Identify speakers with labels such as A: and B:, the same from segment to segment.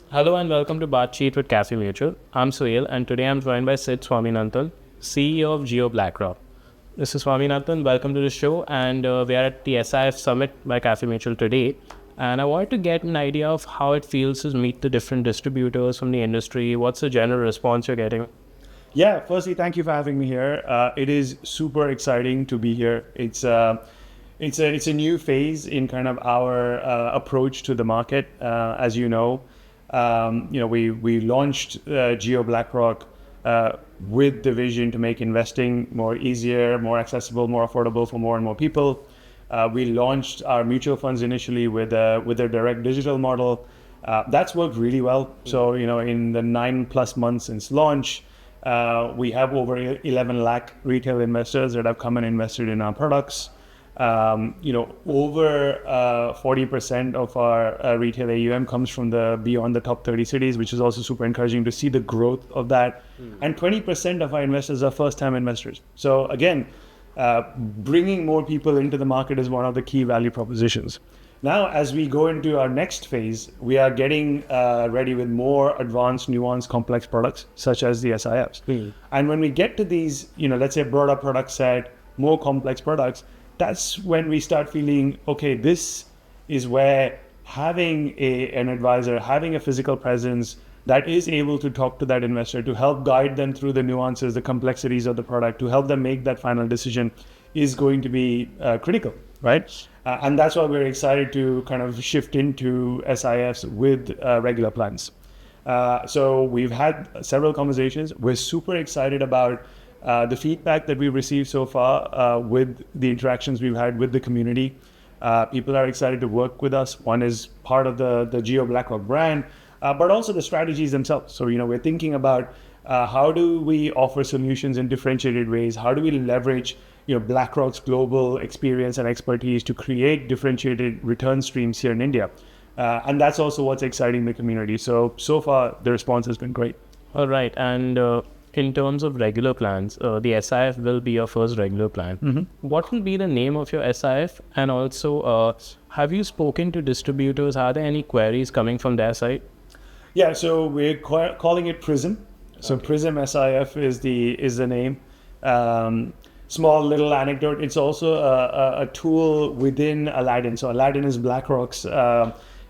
A: Hello and welcome to Baatchit with Cafemutual. I'm Suhail and today I'm joined by Swaminathan, CEO of JioBlackrock. Mr. Swaminathan, welcome to the show and we are at the SIF Summit by Cafemutual today. And I wanted to get an idea of how it feels to meet the different distributors from the industry. What's the general response you're getting?
B: Yeah, firstly, thank you for having me here. It is super exciting to be here. It's a new phase in kind of our approach to the market. As you know, we launched JioBlackrock with the vision to make investing more easier, more accessible, more affordable for more and more people. We launched our mutual funds initially with a direct digital model. That's worked really well. So in the 9+ months since launch, we have over 11 lakh retail investors that have come and invested in our products. Over 40% of our retail AUM comes from beyond the top 30 cities, which is also super encouraging to see the growth of that. And 20% of our investors are first-time investors. So again, bringing more people into the market is one of the key value propositions. Now, as we go into our next phase, we are getting ready with more advanced, nuanced, complex products, such as the SIFs. And when we get to these, let's say broader product set, more complex products, that's when we start feeling, okay, this is where having an advisor, having a physical presence that is able to talk to that investor, to help guide them through the nuances, the complexities of the product, to help them make that final decision is going to be critical, right? And that's why we're excited to kind of shift into SIFs with regular plans. So we've had several conversations. We're super excited about the feedback that we've received so far with the interactions we've had with the community. People are excited to work with us. One is part of the JioBlackrock brand, but also the strategies themselves. So, we're thinking about how do we offer solutions in differentiated ways? How do we leverage BlackRock's global experience and expertise to create differentiated return streams here in India? And that's also what's exciting the community. So far, the response has been great.
A: All right. And in terms of regular plans, the SIF will be your first regular plan.
B: Mm-hmm.
A: What will be the name of your SIF? And also, have you spoken to distributors? Are there any queries coming from their side?
B: Yeah, so we're calling it Prism. So okay. Prism SIF is the name. Small little anecdote. It's also a tool within Aladdin. So Aladdin is BlackRock's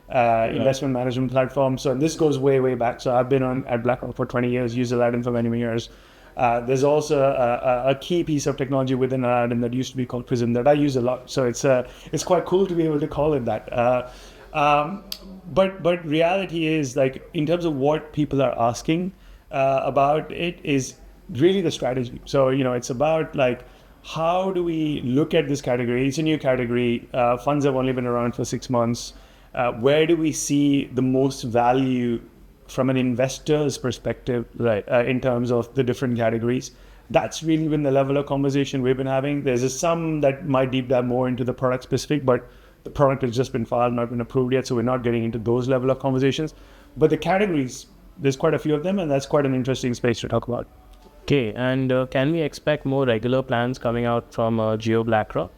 B: investment management platform. So this goes way back. So I've been at BlackRock for 20 years, used Aladdin for many years. There's also a key piece of technology within Aladdin that used to be called Prism that I use a lot. So it's quite cool to be able to call it that. But reality is, like, in terms of what people are asking about it is really the strategy. So it's about, like, how do we look at this category? It's a new category. Funds have only been around for 6 months. Where do we see the most value from an investor's perspective, right? In terms of the different categories? That's really been the level of conversation we've been having. There's some that might deep dive more into the product specific, but the product has just been filed, not been approved yet, so we're not getting into those level of conversations. But the categories, there's quite a few of them, and that's quite an interesting space to talk about.
A: Okay, and can we expect more regular plans coming out from JioBlackrock?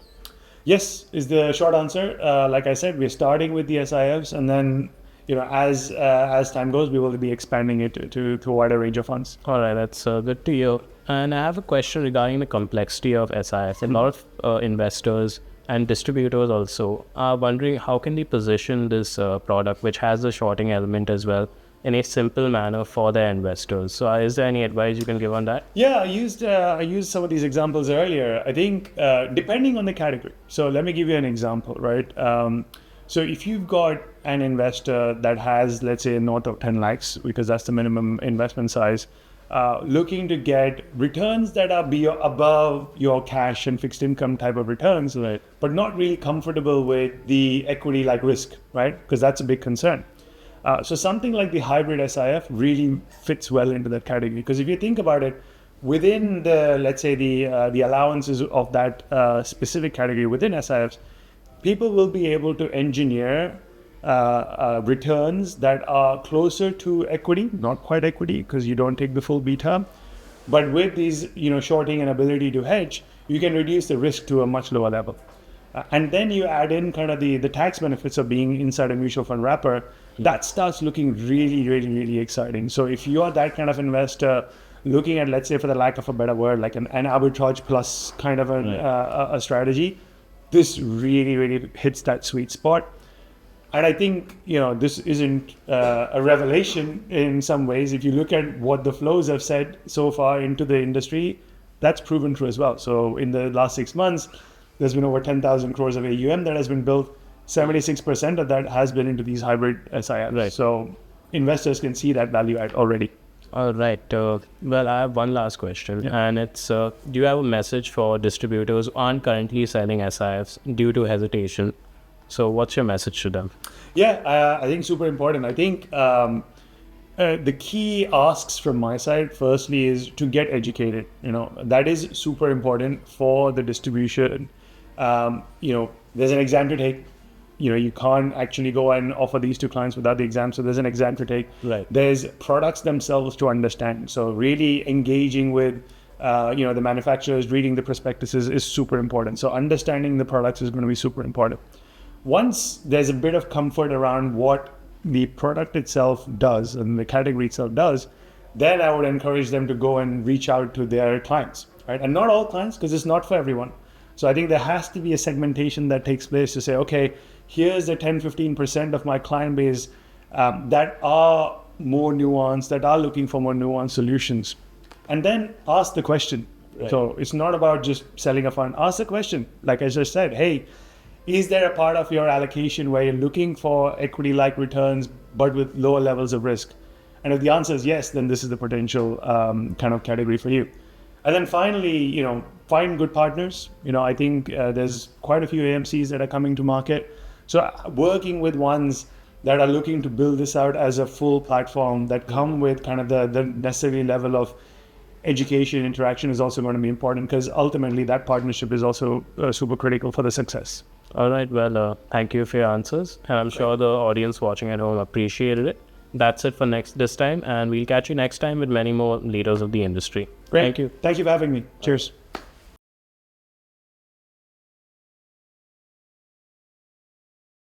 B: Yes, is the short answer. Like I said, we're starting with the SIFs, and then as time goes, we will be expanding it to a wider range of funds.
A: All right, that's good to hear. And I have a question regarding the complexity of SIFs. A lot of investors and distributors also are wondering how can they position this product, which has the shorting element as well, in a simple manner for their investors. So is there any advice you can give on that?
B: Yeah, I used some of these examples earlier. I think depending on the category. So let me give you an example, right? So if you've got an investor that has, let's say, north of 10 lakhs, because that's the minimum investment size, looking to get returns that are above your cash and fixed income type of returns, right, but not really comfortable with the equity-like risk, right? Because that's a big concern. So something like the hybrid SIF really fits well into that category. Because if you think about it, within let's say the allowances of that specific category within SIFs, people will be able to engineer returns that are closer to equity, not quite equity, because you don't take the full beta. But with these, shorting and ability to hedge, you can reduce the risk to a much lower level. And then you add in kind of the tax benefits of being inside a mutual fund wrapper, that starts looking really, really, really exciting. So if you are that kind of investor looking at, let's say, for the lack of a better word, like an arbitrage plus kind of a strategy, this really, really hits that sweet spot. And I think, this isn't a revelation in some ways. If you look at what the flows have said so far into the industry, that's proven true as well. So in the last 6 months, there's been over 10,000 crores of AUM that has been built. 76% of that has been into these hybrid SIFs.
A: Right.
B: So investors can see that value add already.
A: All right. Well, I have one last question, and it's: do you have a message for distributors who aren't currently selling SIFs due to hesitation? So, what's your message to them?
B: Yeah, I think super important. I think the key asks from my side, firstly, is to get educated. That is super important for the distribution. There's an exam to take. You can't actually go and offer these to clients without the exam. So there's an exam to take.
A: Right.
B: There's products themselves to understand. So really engaging with, the manufacturers, reading the prospectuses is super important. So understanding the products is going to be super important. Once there's a bit of comfort around what the product itself does and the category itself does, then I would encourage them to go and reach out to their clients, right? And not all clients, because it's not for everyone. So I think there has to be a segmentation that takes place to say, okay, here's the 10-15% of my client base that are more nuanced, that are looking for more nuanced solutions. And then ask the question. Right. So it's not about just selling a fund. Ask the question. Like I just said, hey, is there a part of your allocation where you're looking for equity-like returns, but with lower levels of risk? And if the answer is yes, then this is the potential kind of category for you. And then finally, find good partners. I think there's quite a few AMCs that are coming to market. So working with ones that are looking to build this out as a full platform that come with kind of the necessary level of education, interaction is also going to be important, because ultimately that partnership is also super critical for the success.
A: All right. Well, thank you for your answers. And I'm sure the audience watching at home appreciated it. That's it for this time. And we'll catch you next time with many more leaders of the industry.
B: Great.
A: Thank you.
B: Thank you for having me. Cheers.